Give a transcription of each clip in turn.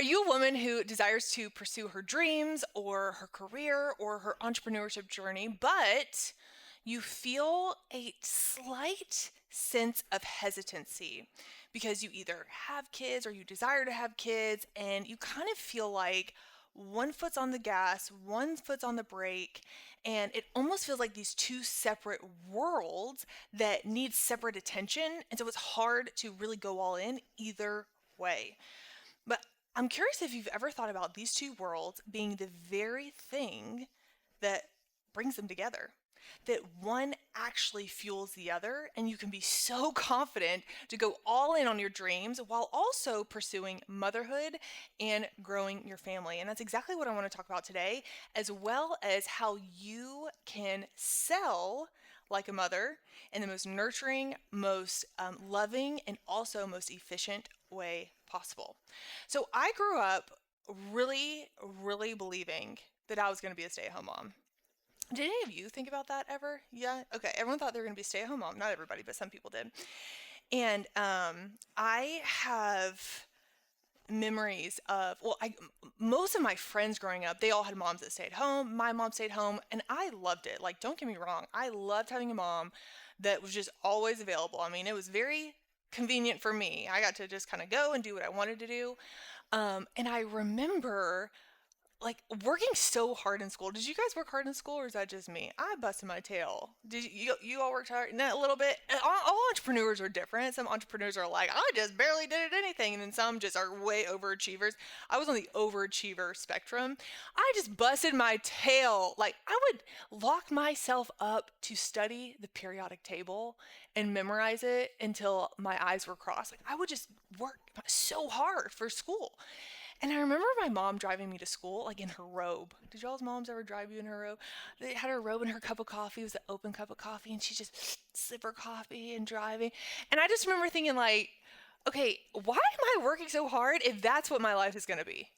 you a woman who desires to pursue her dreams or her career or her entrepreneurship journey, but you feel a slight sense of hesitancy because you either have kids or you desire to have kids, and you kind of feel like one foot's on the gas, one foot's on the brake, and it almost feels like these two separate worlds that need separate attention. And so it's hard to really go all in either way. But I'm curious if you've ever thought about these two worlds being the very thing that brings them together. That one actually fuels the other, and you can be so confident to go all in on your dreams while also pursuing motherhood and growing your family. And that's exactly what I want to talk about today, as well as how you can sell like a mother in the most nurturing, most loving, and also most efficient way possible. So I grew up really, really believing that I was going to be a stay at home mom. Did any of you think about that ever? Yeah. Okay. Everyone thought they were going to be a stay-at-home mom. Not everybody, but some people did. And I have memories of, most of my friends growing up, they all had moms that stayed home. My mom stayed home, and I loved it. Like, don't get me wrong, I loved having a mom that was just always available. I mean, it was very convenient for me. I got to just kind of go and do what I wanted to do. And I remember like working so hard in school. Did you guys work hard in school, or is that just me? I busted my tail. Did you all worked hard? No, a little bit. All entrepreneurs are different. Some entrepreneurs are like, I just barely did anything, and then some just are way overachievers. I was on the overachiever spectrum. I just busted my tail. Like I would lock myself up to study the periodic table and memorize it until my eyes were crossed. Like I would just work so hard for school. And I remember my mom driving me to school, like in her robe. Did y'all's moms ever drive you in her robe? They had her robe and her cup of coffee. It was an open cup of coffee, and she just sip her coffee and driving. And I just remember thinking, like, okay, why am I working so hard if that's what my life is going to be?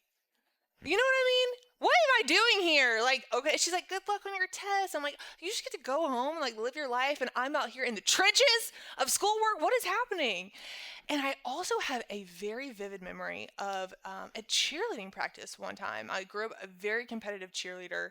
You know what I mean? What am I doing here? Like, okay, she's like, good luck on your test. I'm like, you just get to go home and like live your life, and I'm out here in the trenches of schoolwork. What is happening? And I also have a very vivid memory of a cheerleading practice one time. I grew up a very competitive cheerleader.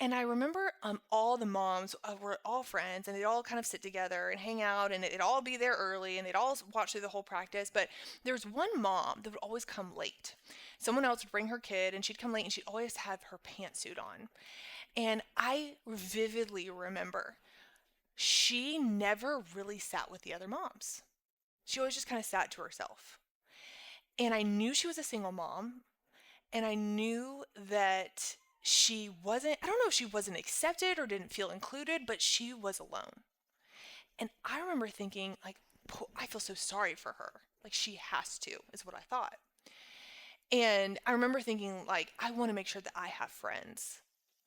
And I remember all the moms were all friends, and they'd all kind of sit together and hang out, and they'd all be there early, and they'd all watch through the whole practice. But there was one mom that would always come late. Someone else would bring her kid, and she'd come late, and she'd always have her pantsuit on. And I vividly remember she never really sat with the other moms. She always just kind of sat to herself. And I knew she was a single mom, and I knew that she wasn't, I don't know if she wasn't accepted or didn't feel included, but she was alone. And I remember thinking, like, I feel so sorry for her. Like, she has to, is what I thought. And I remember thinking, like, I want to make sure that I have friends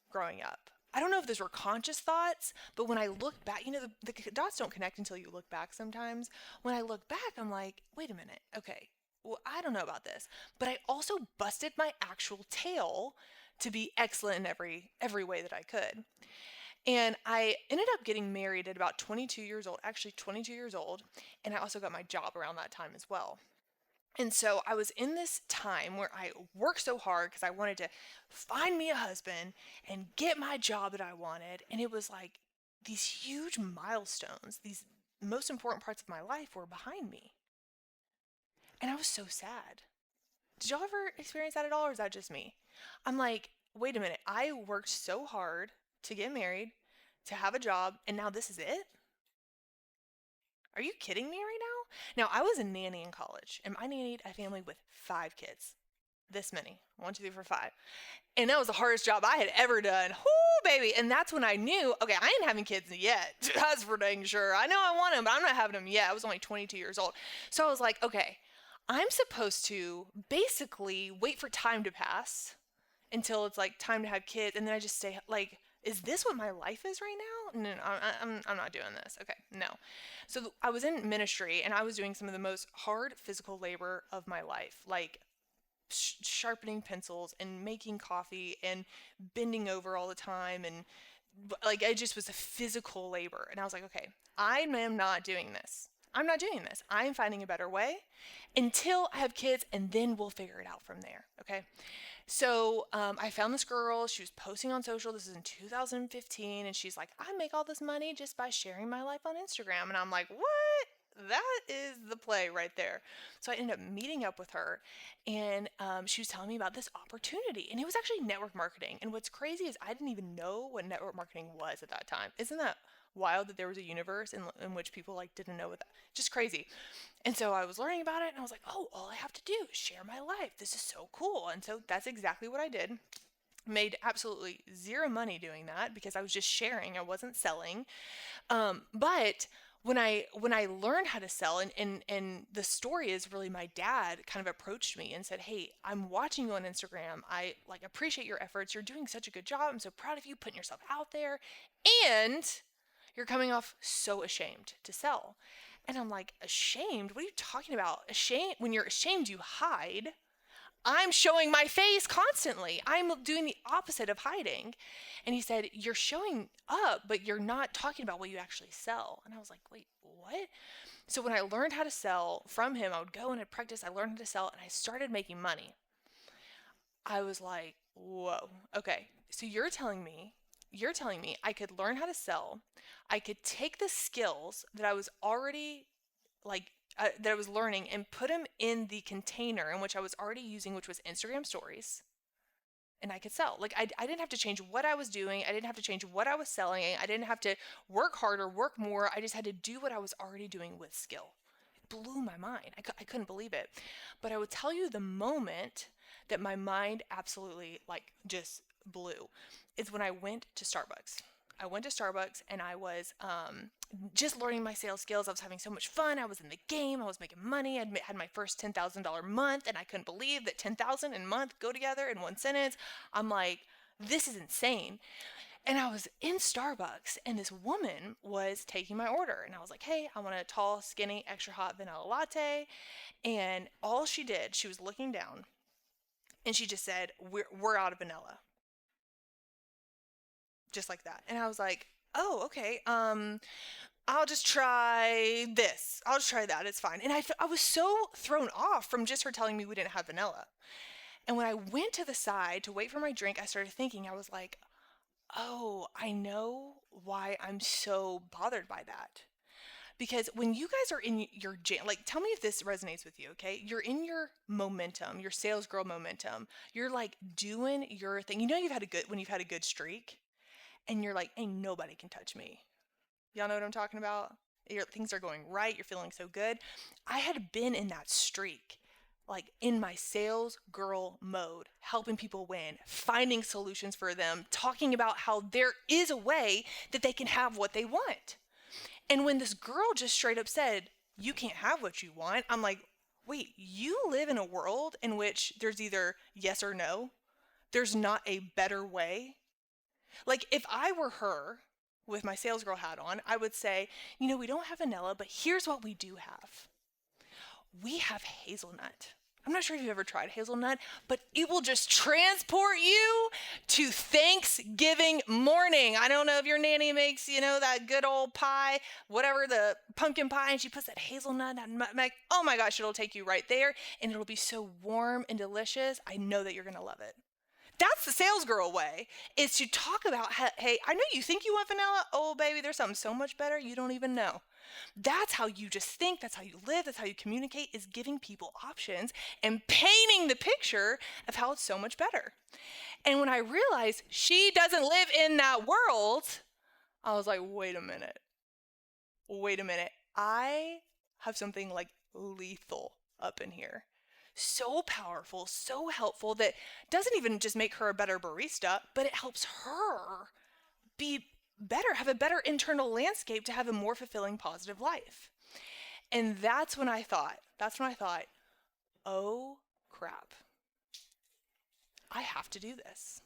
growing up. I don't know if those were conscious thoughts, but when I look back, the dots don't connect until you look back sometimes. When I look back, I'm like, wait a minute. Okay, well, I don't know about this. But I also busted my actual tail to be excellent in every way that I could. And I ended up getting married at about 22 years old, actually 22 years old, and I also got my job around that time as well. And so I was in this time where I worked so hard because I wanted to find me a husband and get my job that I wanted. And it was like these huge milestones, these most important parts of my life were behind me. And I was so sad. Did y'all ever experience that at all, or is that just me? I'm like, wait a minute. I worked so hard to get married, to have a job, and now this is it? Are you kidding me right now? Now, I was a nanny in college, and I nannied a family with 5 kids. This many. 1, 2, 3, 4, 5. And that was the hardest job I had ever done. Whoo, baby. And that's when I knew, okay, I ain't having kids yet. That's for dang sure. I know I want them, but I'm not having them yet. I was only 22 years old. So I was like, okay, I'm supposed to basically wait for time to pass until it's like time to have kids. And then I just say, like, is this what my life is right now? No, I'm not doing this. Okay, no. So I was in ministry, and I was doing some of the most hard physical labor of my life, like sharpening pencils and making coffee and bending over all the time, and like it just was a physical labor. And I was like, okay, I am not doing this. I'm not doing this. I'm finding a better way until I have kids, and then we'll figure it out from there. Okay. So I found this girl. She was posting on social. This is in 2015. And she's like, I make all this money just by sharing my life on Instagram. And I'm like, what? That is the play right there. So I ended up meeting up with her, and she was telling me about this opportunity. And it was actually network marketing. And what's crazy is I didn't even know what network marketing was at that time. Isn't that wild that there was a universe in which people like didn't know what that? Just crazy. And so I was learning about it, and I was like, oh, all I have to do is share my life. This is so cool. And so that's exactly what I did. Made absolutely zero money doing that because I was just sharing. I wasn't selling. But when I learned how to sell, and the story is really my dad kind of approached me and said, hey, I'm watching you on Instagram. I like appreciate your efforts. You're doing such a good job. I'm so proud of you putting yourself out there. And you're coming off so ashamed to sell. And I'm like, ashamed? What are you talking about? Ashamed? When you're ashamed, you hide. I'm showing my face constantly. I'm doing the opposite of hiding. And he said, you're showing up, but you're not talking about what you actually sell. And I was like, wait, what? So when I learned how to sell from him, I would go and I'd practice. I learned how to sell, and I started making money. I was like, whoa, okay. So you're telling me I could learn how to sell. I could take the skills that I was already like that I was learning and put them in the container in which I was already using, which was Instagram stories, and I could sell. Like I didn't have to change what I was doing. I didn't have to change what I was selling. I didn't have to work harder, work more. I just had to do what I was already doing with skill. It blew my mind. I couldn't believe it. But I would tell you the moment that my mind absolutely like just blew is when I went to Starbucks. I went to Starbucks, and I was just learning my sales skills. I was having so much fun. I was in the game. I was making money. I'd had my first $10,000 month, and I couldn't believe that 10,000 and month go together in one sentence. I'm like, this is insane. And I was in Starbucks, and this woman was taking my order. And I was like, hey, I want a tall, skinny, extra hot vanilla latte. And all she did, she was looking down, and she just said, we're out of vanilla. Just like that. And I was like, oh, okay. I'll just try this. I'll just try that. It's fine. And I was so thrown off from just her telling me we didn't have vanilla. And when I went to the side to wait for my drink, I started thinking, I was like, oh, I know why I'm so bothered by that. Because when you guys are in your jam, like, tell me if this resonates with you, okay? You're in your momentum, your sales girl momentum. You're like doing your thing. You know, when you've had a good streak, and you're like, ain't nobody can touch me. Y'all know what I'm talking about? Things are going right. You're feeling so good. I had been in that streak, like in my sales girl mode, helping people win, finding solutions for them, talking about how there is a way that they can have what they want. And when this girl just straight up said, you can't have what you want, I'm like, wait, you live in a world in which there's either yes or no. There's not a better way. Like, if I were her with my sales girl hat on, I would say, we don't have vanilla, but here's what we do have. We have hazelnut. I'm not sure if you've ever tried hazelnut, but it will just transport you to Thanksgiving morning. I don't know if your nanny makes, that good old pie, whatever, the pumpkin pie, and she puts that hazelnut, that nutmeg. Oh my gosh, it'll take you right there, and it'll be so warm and delicious. I know that you're going to love it. That's the sales girl way, is to talk about, hey, I know you think you want vanilla. Oh, baby, there's something so much better you don't even know. That's how you just think. That's how you live. That's how you communicate, is giving people options and painting the picture of how it's so much better. And when I realized she doesn't live in that world, I was like, wait a minute. I have something like lethal up in here. So powerful, so helpful, that doesn't even just make her a better barista, but it helps her be better, have a better internal landscape to have a more fulfilling, positive life. And that's when I thought, oh crap, I have to do this.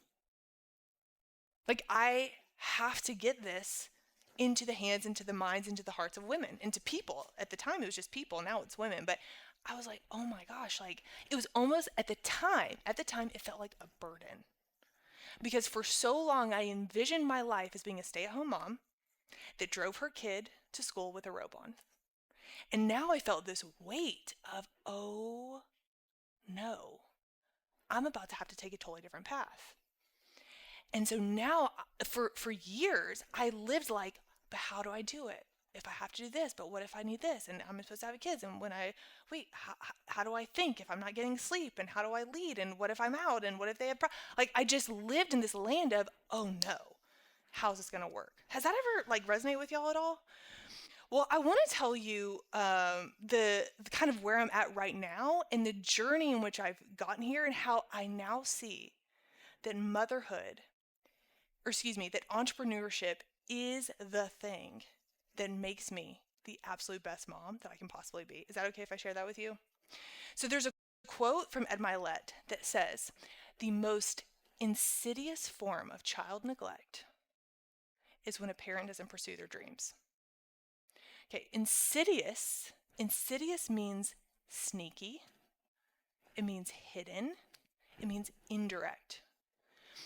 Like, I have to get this into the hands, into the minds, into the hearts of women, into people. At the time, it was just people. Now it's women. But I was like, oh my gosh, like, it was almost at the time, it felt like a burden. Because for so long, I envisioned my life as being a stay-at-home mom that drove her kid to school with a robe on. And now I felt this weight of, oh no, I'm about to have to take a totally different path. And so now for years, I lived like, but how do I do it? If I have to do this, but what if I need this? And I'm supposed to have kids. And when I, wait, how do I think if I'm not getting sleep? And how do I lead? And what if I'm out? And what if they have, like, I just lived in this land of, oh no, how's this going to work? Has that ever like resonate with y'all at all? Well, I want to tell you the kind of where I'm at right now and the journey in which I've gotten here and how I now see that motherhood, or excuse me, that entrepreneurship is the thing that makes me the absolute best mom that I can possibly be. Is that okay if I share that with you? So there's a quote from Ed Mylett that says, the most insidious form of child neglect is when a parent doesn't pursue their dreams. Okay, insidious means sneaky, it means hidden, it means indirect.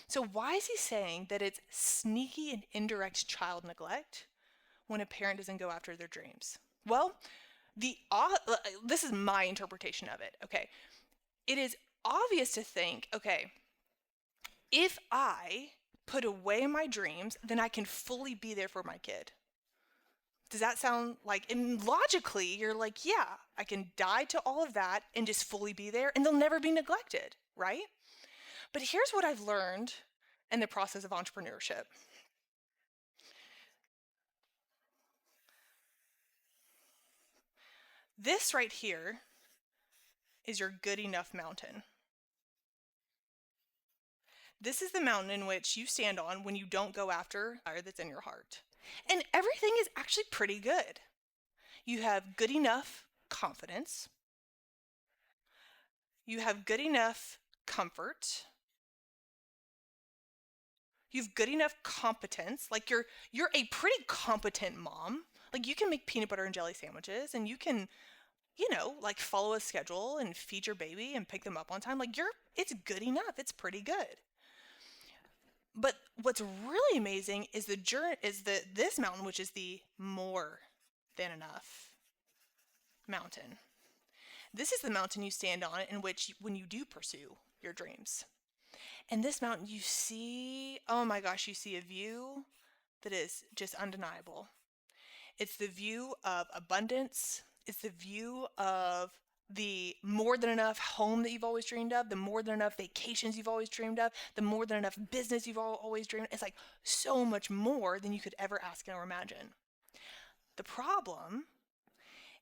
So why is he saying that it's sneaky and indirect child neglect when a parent doesn't go after their dreams? Well, this is my interpretation of it. Okay, it is obvious to think, okay, if I put away my dreams, then I can fully be there for my kid. Does that sound like, and logically, you're like, yeah, I can die to all of that and just fully be there and they'll never be neglected, right? But here's what I've learned in the process of entrepreneurship. This right here is your good enough mountain. This is the mountain in which you stand on when you don't go after the fire that's in your heart. And everything is actually pretty good. You have good enough confidence. You have good enough comfort. You have good enough competence. Like you're a pretty competent mom. Like you can make peanut butter and jelly sandwiches and you can, like follow a schedule and feed your baby and pick them up on time. Like it's good enough. It's pretty good. But what's really amazing is this mountain, which is the more than enough mountain. This is the mountain you stand on in which when you do pursue your dreams. And this mountain you see, oh my gosh, you see a view that is just undeniable. It's the view of abundance. It's the view of the more than enough home that you've always dreamed of, the more than enough vacations you've always dreamed of, the more than enough business you've always dreamed of. It's like so much more than you could ever ask or imagine. The problem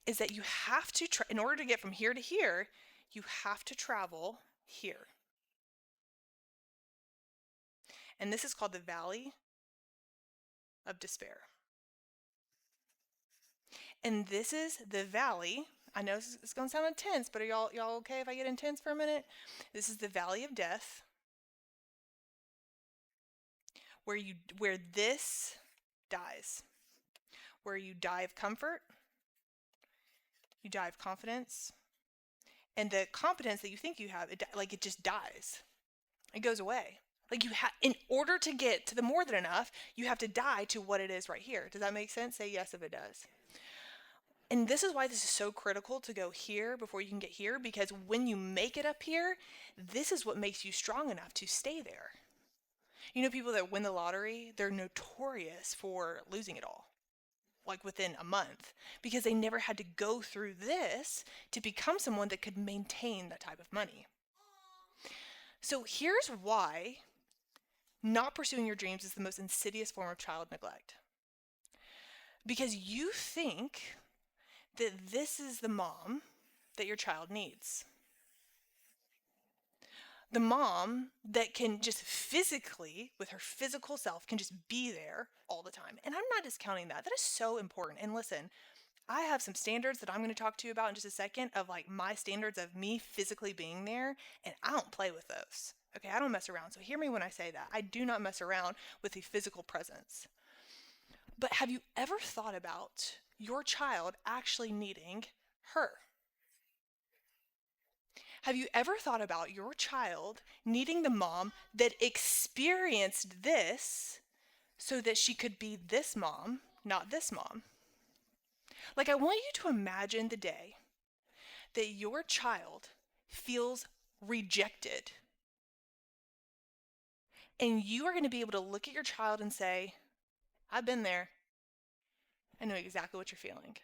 is that you have to, in order to get from here to here, you have to travel here. And this is called the Valley of Despair. And this is the valley. I know it's going to sound intense, but are y'all okay if I get intense for a minute? This is the Valley of Death, where this dies, where you die of comfort, you die of confidence, and the competence that you think you have, it just dies. It goes away. Like in order to get to the more than enough, you have to die to what it is right here. Does that make sense? Say yes if it does. And this is why this is so critical to go here before you can get here, because when you make it up here, this is what makes you strong enough to stay there. You know, people that win the lottery, they're notorious for losing it all, like within a month, because they never had to go through this to become someone that could maintain that type of money. So here's why not pursuing your dreams is the most insidious form of child neglect. Because you think that this is the mom that your child needs. The mom that can just physically, with her physical self, can just be there all the time. And I'm not discounting that. That is so important. And listen, I have some standards that I'm going to talk to you about in just a second of like my standards of me physically being there, and I don't play with those. Okay, I don't mess around. So hear me when I say that. I do not mess around with the physical presence. But have you ever thought about your child actually needing her? Have you ever thought about your child needing the mom that experienced this so that she could be this mom, not this mom? Like, I want you to imagine the day that your child feels rejected, and you are going to be able to look at your child and say, I've been there. I know exactly what you're feeling.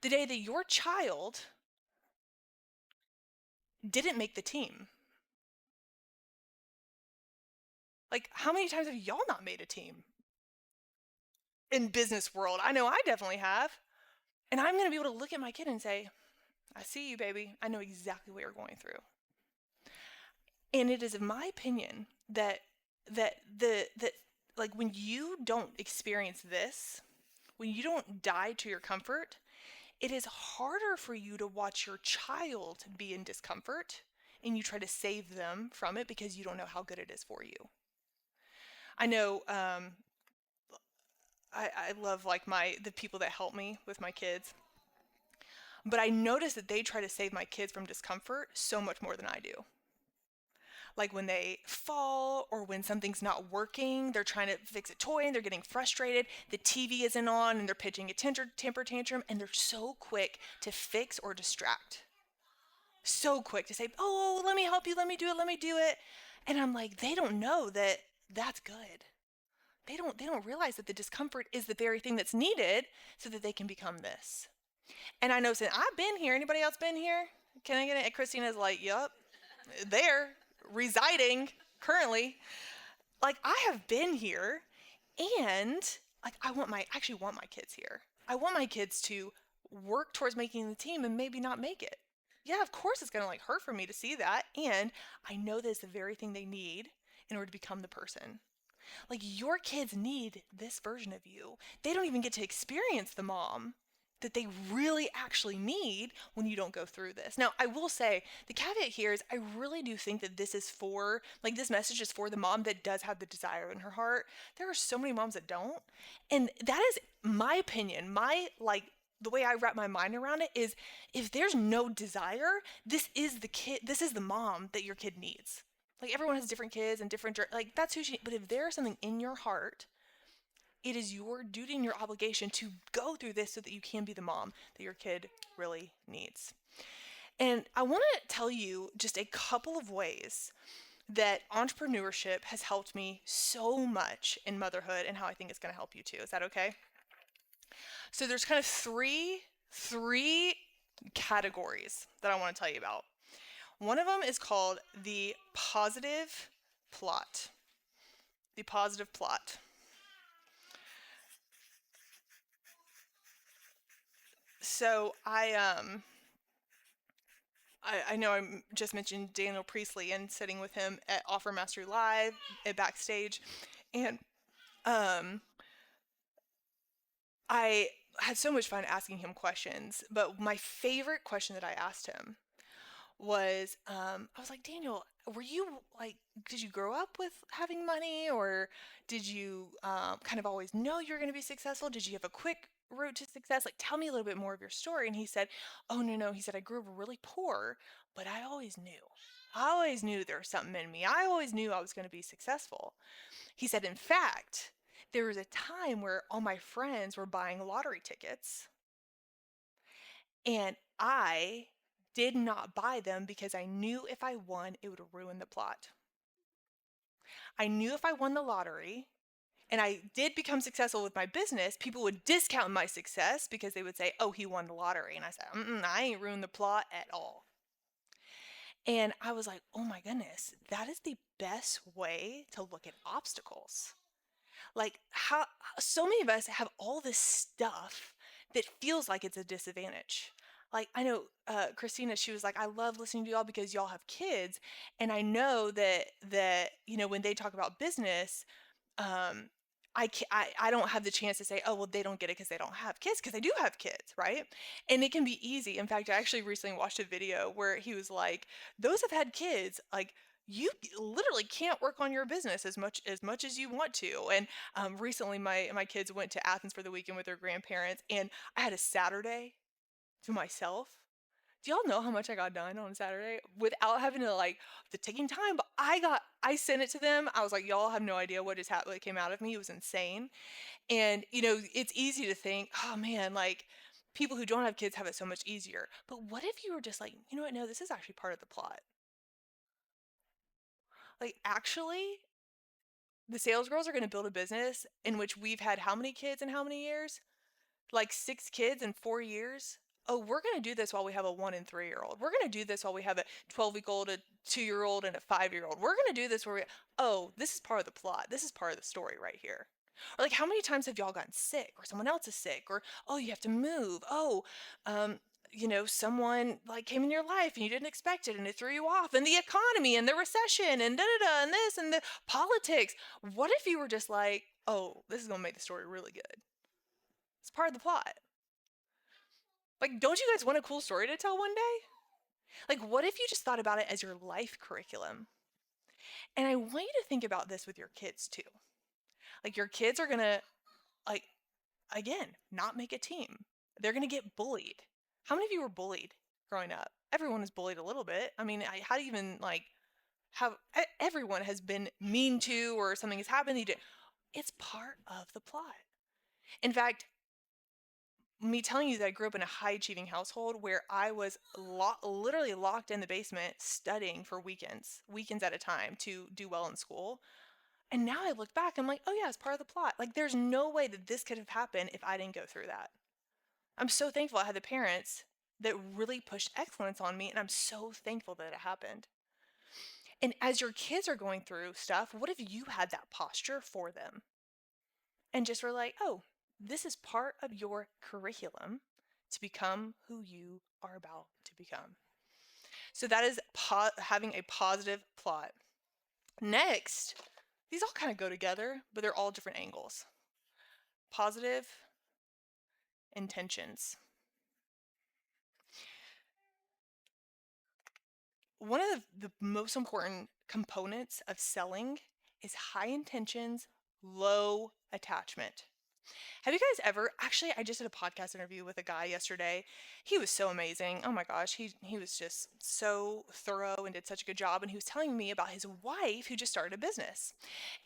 The day that your child didn't make the team. Like, how many times have y'all not made a team in business world? I know I definitely have. And I'm going to be able to look at my kid and say, I see you, baby. I know exactly what you're going through. And it is in my opinion that like when you don't experience this, when you don't die to your comfort, it is harder for you to watch your child be in discomfort and you try to save them from it because you don't know how good it is for you. I know I love like the people that help me with my kids, but I notice that they try to save my kids from discomfort so much more than I do. Like when they fall or when something's not working, they're trying to fix a toy and they're getting frustrated. The TV isn't on and they're pitching a temper tantrum, and they're so quick to fix or distract. So quick to say, "Oh, let me help you. Let me do it. Let me do it." And I'm like, they don't know that that's good. They don't realize that the discomfort is the very thing that's needed so that they can become this. And I know since I've been here, anybody else been here? Can I get it? And Christina's like, "Yup, there, residing currently." Like, I have been here, and like I actually want my kids here. I want my kids to work towards making the team and maybe not make it. Yeah, of course it's going to like hurt for me to see that, and I know that's the very thing they need in order to become the person. Like, your kids need this version of you. They don't even get to experience the mom that they really actually need when you don't go through this. Now, I will say the caveat here is I really do think that this is for, like, this message is for the mom that does have the desire in her heart. There are so many moms that don't. And that is my opinion. The way I wrap my mind around it is, if there's no desire, this is the mom that your kid needs. Like, everyone has different kids and different, like, that's who she, but if there's something in your heart, it is your duty and your obligation to go through this so that you can be the mom that your kid really needs. And I want to tell you just a couple of ways that entrepreneurship has helped me so much in motherhood and how I think it's going to help you too. Is that okay? So there's kind of three categories that I want to tell you about. One of them is called the positive plot. The positive plot. So I know I just mentioned Daniel Priestley and sitting with him at Offer Mastery Live at backstage, and um, I had so much fun asking him questions. But my favorite question that I asked him was, I was like, Daniel, were you like, did you grow up with having money, or did you kind of always know you were going to be successful? Did you have a quick route to success? Like, tell me a little bit more of your story. And he said, oh, no, no. He said, I grew up really poor, but I always knew. I always knew there was something in me. I always knew I was going to be successful. He said, in fact, there was a time where all my friends were buying lottery tickets, and I did not buy them because I knew if I won, it would ruin the plot. I knew if I won the lottery and I did become successful with my business, people would discount my success because they would say, oh, he won the lottery. And I said, I ain't ruined the plot at all. And I was like, oh my goodness, that is the best way to look at obstacles. Like, how so many of us have all this stuff that feels like it's a disadvantage. Like, I know Christina, she was like, I love listening to y'all because y'all have kids, and I know that when they talk about business, um, I don't have the chance to say, oh, well, they don't get it because they don't have kids, because they do have kids, right? And it can be easy. In fact, I actually recently watched a video where he was like, those have had kids, like, you literally can't work on your business as much as you want to. And recently, my kids went to Athens for the weekend with their grandparents, and I had a Saturday to myself Do y'all know how much I got done on Saturday without having to like the taking time? But I sent it to them. I was like, y'all have no idea what just happened. What came out of me. It was insane. And it's easy to think, oh man, like people who don't have kids have it so much easier. But what if you were just like, you know what? No, this is actually part of the plot. Like actually, the sales girls are going to build a business in which we've had how many kids in how many years? Like 6 kids in 4 years. Oh, we're going to do this while we have a 1 and 3 year old. We're going to do this while we have a 12-week old, a 2 year old, and a 5 year old. We're going to do this where oh, this is part of the plot. This is part of the story right here. Or like, how many times have y'all gotten sick, or someone else is sick, or oh, you have to move. Oh, um, someone like came in your life and you didn't expect it and it threw you off, and the economy and the recession and da da da and this and the politics. What if you were just like, oh, this is going to make the story really good? It's part of the plot. Like, don't you guys want a cool story to tell one day? Like, what if you just thought about it as your life curriculum? And I want you to think about this with your kids too. Like, your kids are gonna, like, again, not make a team. They're gonna get bullied. How many of you were bullied growing up? Everyone is bullied a little bit. I mean, how do you even, like, have, everyone has been mean to, or something has happened. It's part of the plot. In fact, me telling you that I grew up in a high achieving household where I was literally locked in the basement studying for weekends at a time to do well in school. And now I look back, I'm like, oh yeah, it's part of the plot. Like, there's no way that this could have happened if I didn't go through that. I'm so thankful I had the parents that really pushed excellence on me, and I'm so thankful that it happened. And as your kids are going through stuff, what if you had that posture for them and just were like, oh, this is part of your curriculum to become who you are about to become. So that is having a positive plot. Next, these all kind of go together, but they're all different angles. Positive intentions. One of the most important components of selling is high intentions, low attachment. Have you guys ever actually I just did a podcast interview with a guy yesterday. He was so amazing. Oh my gosh, he was just so thorough and did such a good job, and he was telling me about his wife who just started a business.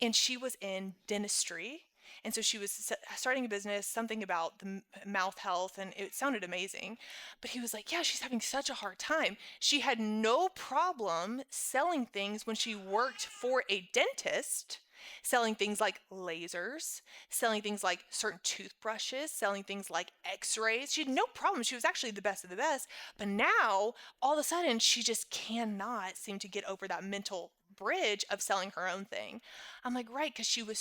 And she was in dentistry. And so she was starting a business, something about the mouth health, and it sounded amazing. But he was like, yeah, she's having such a hard time. She had no problem selling things when she worked for a dentist, selling things like lasers, selling things like certain toothbrushes, selling things like x-rays. She had no problem. She was actually the best of the best. But now, all of a sudden, she just cannot seem to get over that mental bridge of selling her own thing. I'm like, right, because she was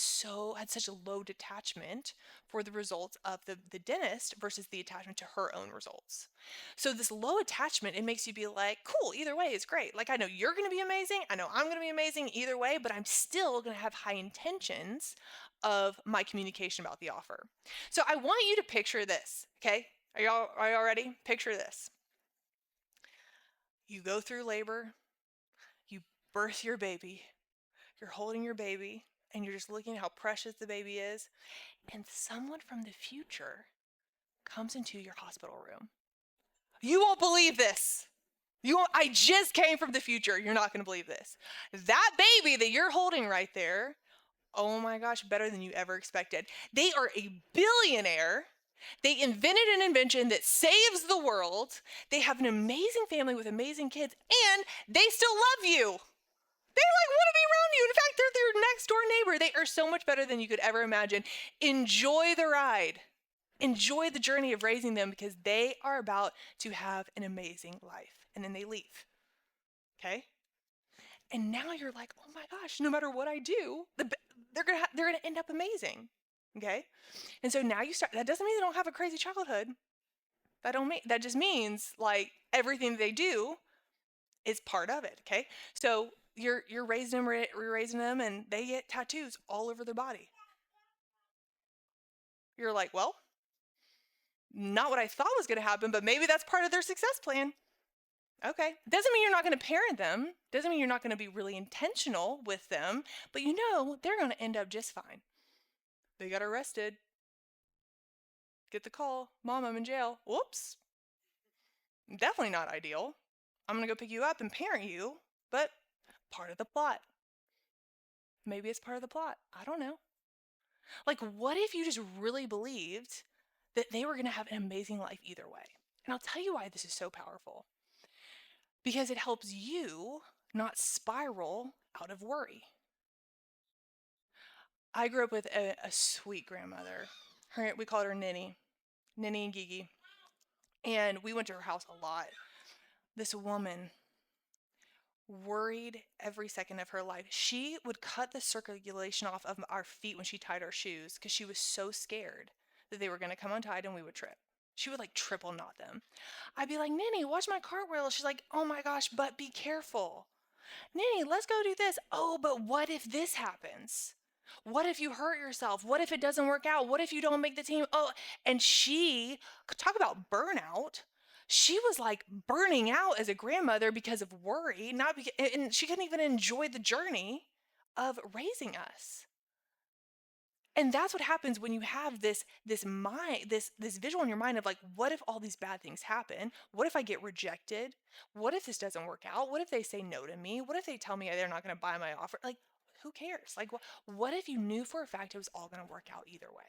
had such a low detachment for the results of the dentist versus the attachment to her own results. So this low attachment, it makes you be like, cool, either way is great. Like, I know you're going to be amazing. I know I'm going to be amazing either way, but I'm still going to have high intentions of my communication about the offer. So I want you to picture this, okay? Are y'all ready? Picture this. You go through labor, you birth your baby, you're holding your baby, and you're just looking at how precious the baby is, and someone from the future comes into your hospital room. You won't believe this. I just came from the future. You're not going to believe this. That baby that you're holding right there, oh my gosh, better than you ever expected. They are a billionaire. They invented an invention that saves the world. They have an amazing family with amazing kids, and they still love you. They like want to be around you. In fact, they're their next door neighbor. They are so much better than you could ever imagine. Enjoy the ride. Enjoy the journey of raising them, because they are about to have an amazing life. And then they leave. Okay? And now you're like, oh my gosh, no matter what I do, they're gonna end up amazing. Okay? And so now you start. That doesn't mean they don't have a crazy childhood. That just means like everything they do is part of it. Okay? So you're raising them, and they get tattoos all over their body. You're like, well, not what I thought was going to happen, but maybe that's part of their success plan. Okay. Doesn't mean you're not going to parent them. Doesn't mean you're not going to be really intentional with them, but they're going to end up just fine. They got arrested. Get the call. Mom, I'm in jail. Whoops. Definitely not ideal. I'm going to go pick you up and parent you, but part of the plot. Maybe it's part of the plot. I don't know. Like, what if you just really believed that they were going to have an amazing life either way? And I'll tell you why this is so powerful. Because it helps you not spiral out of worry. I grew up with a sweet grandmother. We called her Ninny and Gigi. And we went to her house a lot. This woman worried every second of her life. She would cut the circulation off of our feet when she tied our shoes because she was so scared that they were going to come untied and we would trip. She would like triple knot them. I'd be like, Ninny, watch my cartwheel. She's like, oh my gosh, but be careful. Ninny, let's go do this. Oh, but what if this happens? What if you hurt yourself? What if it doesn't work out? What if you don't make the team? Oh, and she, talk about burnout. She was like burning out as a grandmother because of worry, not because, and she couldn't even enjoy the journey of raising us. And that's what happens when you have this mind, this visual in your mind of like, what if all these bad things happen? What if I get rejected? What if this doesn't work out? What if they say no to me? What if they tell me they're not going to buy my offer? Like, who cares? Like, what if you knew for a fact it was all going to work out either way?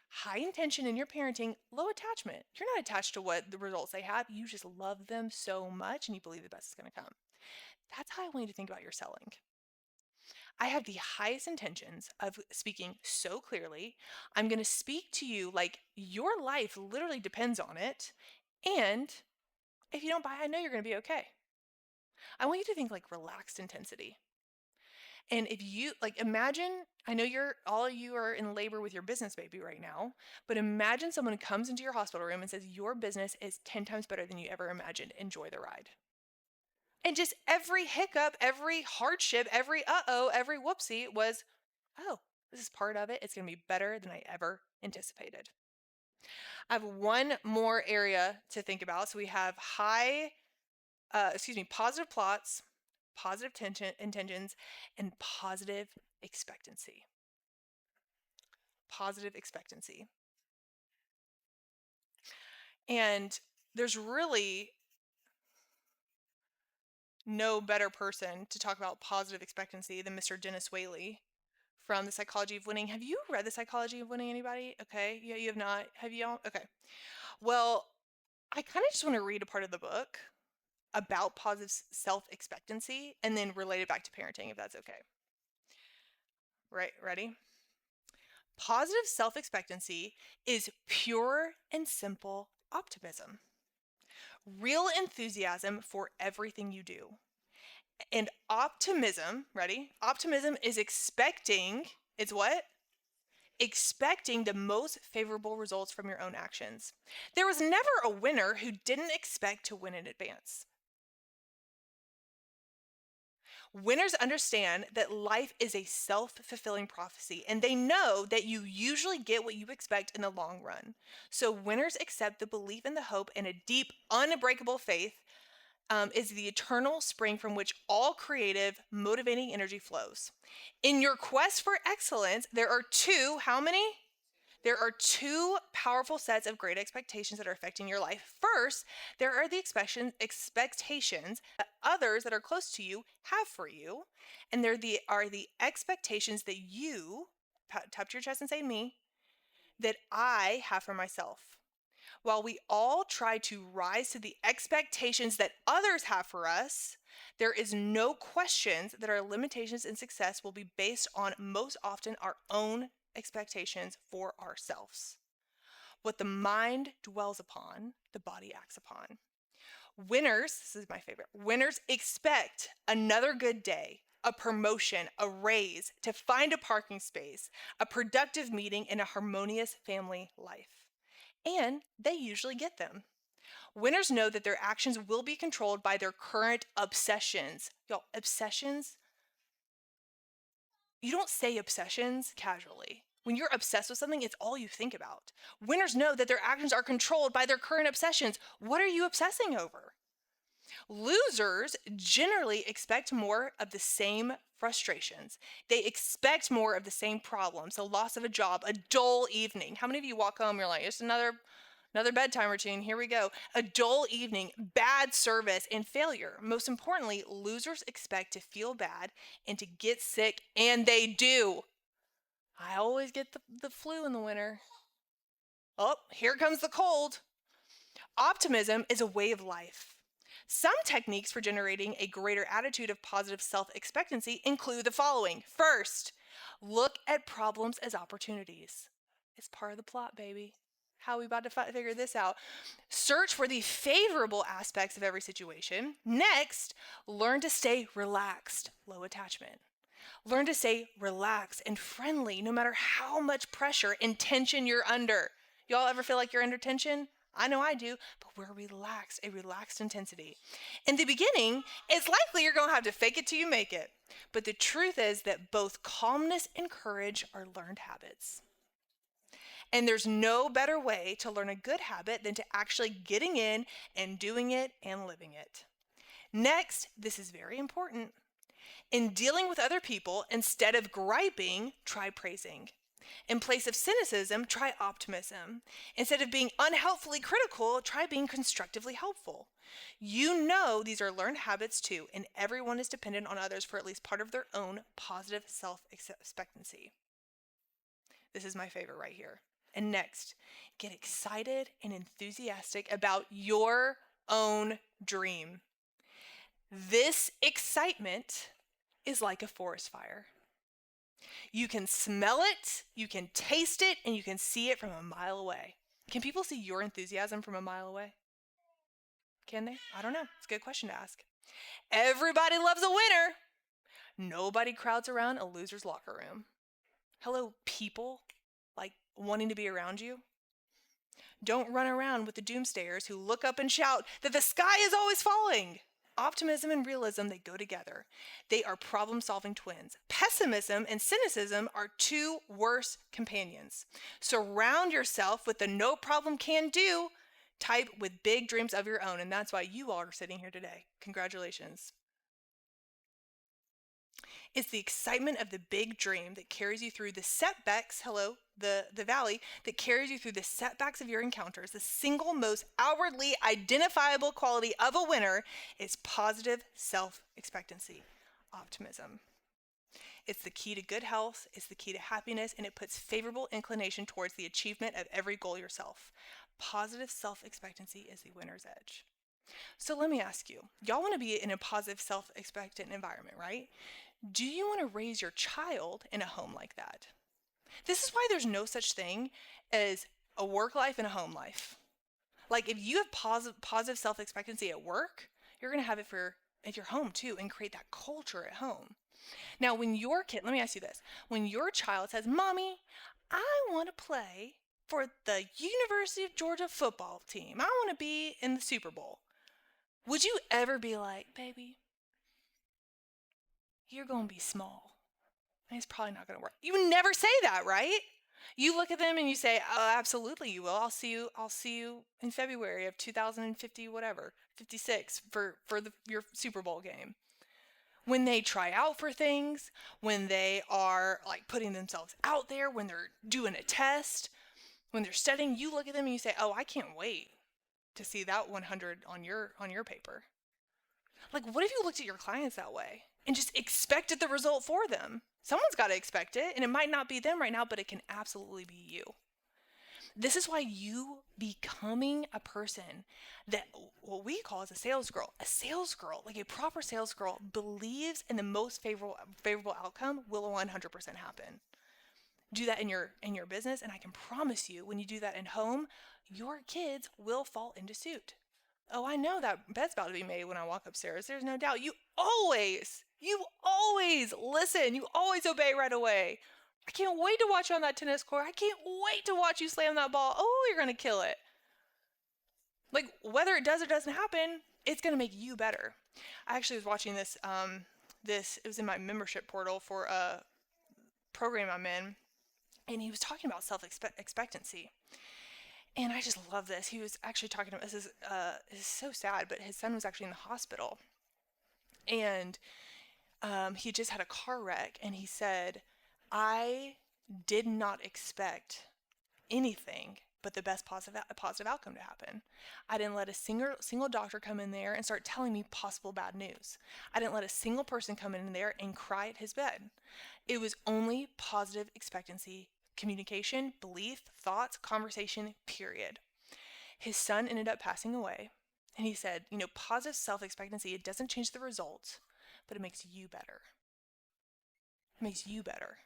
High intention in your parenting, low attachment. You're not attached to what the results they have. You just love them so much and you believe the best is going to come. That's how I want you to think about your selling. I have the highest intentions of speaking so clearly. I'm going to speak to you like your life literally depends on it. And if you don't buy, I know you're going to be okay. I want you to think like relaxed intensity. And if you like imagine, I know all of you are in labor with your business baby right now, but imagine someone comes into your hospital room and says your business is 10 times better than you ever imagined. Enjoy the ride. And just every hiccup, every hardship, every uh-oh, every whoopsie was, oh, this is part of it. It's going to be better than I ever anticipated. I have one more area to think about. So we have positive plots, positive intentions, and positive expectancy. Positive expectancy. And there's really no better person to talk about positive expectancy than Mr. Dennis Waitley from The Psychology of Winning. Have you read The Psychology of Winning, anybody? Okay. Yeah, you have not. Have you all? Okay. Well, I kind of just want to read a part of the book about positive self-expectancy and then relate it back to parenting, if that's okay. Right, ready? Positive self-expectancy is pure and simple optimism. Real enthusiasm for everything you do. And optimism, ready? Optimism is it's what? Expecting the most favorable results from your own actions. There was never a winner who didn't expect to win in advance. Winners understand that life is a self-fulfilling prophecy, and they know that you usually get what you expect in the long run. So winners accept the belief and the hope and a deep, unbreakable faith is the eternal spring from which all creative, motivating energy flows. In your quest for excellence, there are how many? There are two powerful sets of great expectations that are affecting your life. First, there are the expectations that others that are close to you have for you, and are the expectations that you, tap to your chest and say me, that I have for myself. While we all try to rise to the expectations that others have for us, there is no question that our limitations in success will be based on most often our own expectations for ourselves. What the mind dwells upon, the body acts upon. Winners, this is my favorite, winners expect another good day, a promotion, a raise, to find a parking space, a productive meeting, and a harmonious family life. And they usually get them. Winners know that their actions will be controlled by their current obsessions. Y'all, obsessions? You don't say obsessions casually. When you're obsessed with something, it's all you think about. Winners know that their actions are controlled by their current obsessions. What are you obsessing over? Losers generally expect more of the same frustrations. They expect more of the same problems, the loss of a job, a dull evening. How many of you walk home, you're like, it's another Another bedtime routine. Here we go. A dull evening, bad service, and failure. Most importantly, losers expect to feel bad and to get sick, and they do. I always get the flu in the winter. Oh, here comes the cold. Optimism is a way of life. Some techniques for generating a greater attitude of positive self expectancy include the following. First, look at problems as opportunities. It's part of the plot, baby. How are we about to figure this out? Search for the favorable aspects of every situation. Next, learn to stay relaxed, low attachment. Learn to stay relaxed and friendly no matter how much pressure and tension you're under. Y'all ever feel like you're under tension? I know I do, but we're relaxed, a relaxed intensity. In the beginning, it's likely you're going to have to fake it till you make it. But the truth is that both calmness and courage are learned habits. And there's no better way to learn a good habit than to actually getting in and doing it and living it. Next, this is very important. In dealing with other people, instead of griping, try praising. In place of cynicism, try optimism. Instead of being unhelpfully critical, try being constructively helpful. You know these are learned habits too, and everyone is dependent on others for at least part of their own positive self-expectancy. This is my favorite right here. And next, get excited and enthusiastic about your own dream. This excitement is like a forest fire. You can smell it, you can taste it, and you can see it from a mile away. Can people see your enthusiasm from a mile away? Can they? I don't know. It's a good question to ask. Everybody loves a winner. Nobody crowds around a loser's locker room. Hello, people, like wanting to be around you. Don't run around with the doomsayers who look up and shout that the sky is always falling. Optimism and realism, they go together. They are problem-solving twins. Pessimism and cynicism are two worse companions. Surround yourself with the no problem can do type with big dreams of your own, and that's why you all are sitting here today. Congratulations. It's the excitement of the big dream that carries you through the setbacks, the valley, that carries you through the setbacks of your encounters. The single most outwardly identifiable quality of a winner is positive self-expectancy, optimism. It's the key to good health, it's the key to happiness, and it puts favorable inclination towards the achievement of every goal yourself. Positive self-expectancy is the winner's edge. So let me ask you, y'all want to be in a positive self-expectant environment, right? Do you want to raise your child in a home like that? This is why there's no such thing as a work life and a home life. Like if you have positive self-expectancy at work, you're going to have it at your home too and create that culture at home. Now, when your kid, let me ask you this. When your child says, "Mommy, I want to play for the University of Georgia football team. I want to be in the Super Bowl." Would you ever be like, "Baby, you're going to be small. It's probably not going to work"? You never say that, right? You look at them and you say, "Oh, absolutely you will. I'll see you in February of 2050 whatever, 56 for your Super Bowl game." When they try out for things, when they are like putting themselves out there, when they're doing a test, when they're studying, you look at them and you say, "Oh, I can't wait to see that 100 on your paper." Like, what if you looked at your clients that way and just expected the result for them? Someone's got to expect it, and it might not be them right now, but it can absolutely be you. This is why you becoming a person that what we call as a sales girl, like a proper sales girl, believes in the most favorable outcome will 100% happen. Do that in your business, and I can promise you, when you do that in home, your kids will fall into suit. Oh, I know that bed's about to be made when I walk upstairs. There's no doubt. You always listen. You always obey right away. I can't wait to watch you on that tennis court. I can't wait to watch you slam that ball. Oh, you're going to kill it. Like, whether it does or doesn't happen, it's going to make you better. I actually was watching this, it was in my membership portal for a program I'm in, and he was talking about self-expectancy. And I just love this. He was actually talking about, this is so sad, but his son was actually in the hospital. And he just had a car wreck, and he said, "I did not expect anything but the best positive outcome to happen. I didn't let a single doctor come in there and start telling me possible bad news. I didn't let a single person come in there and cry at his bed. It was only positive expectancy, communication, belief, thoughts, conversation, period. His son ended up passing away, and he said, positive self-expectancy, it doesn't change the result, but it makes you better. It makes you better.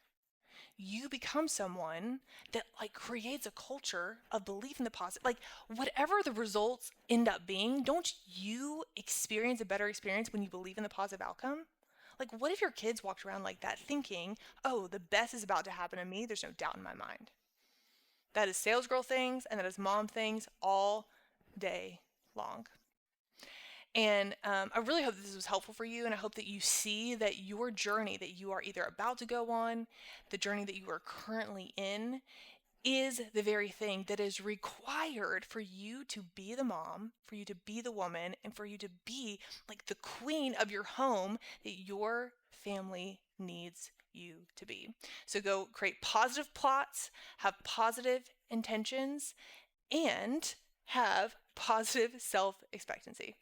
You become someone that creates a culture of belief in the positive. Whatever the results end up being, don't you experience a better experience when you believe in the positive outcome? What if your kids walked around like that thinking, oh, the best is about to happen to me? There's no doubt in my mind. That is salesgirl things and that is mom things all day long. And I really hope this was helpful for you, and I hope that you see that your journey that you are either about to go on, the journey that you are currently in, is the very thing that is required for you to be the mom, for you to be the woman, and for you to be the queen of your home that your family needs you to be. So go create positive plots, have positive intentions, and have positive self-expectancy.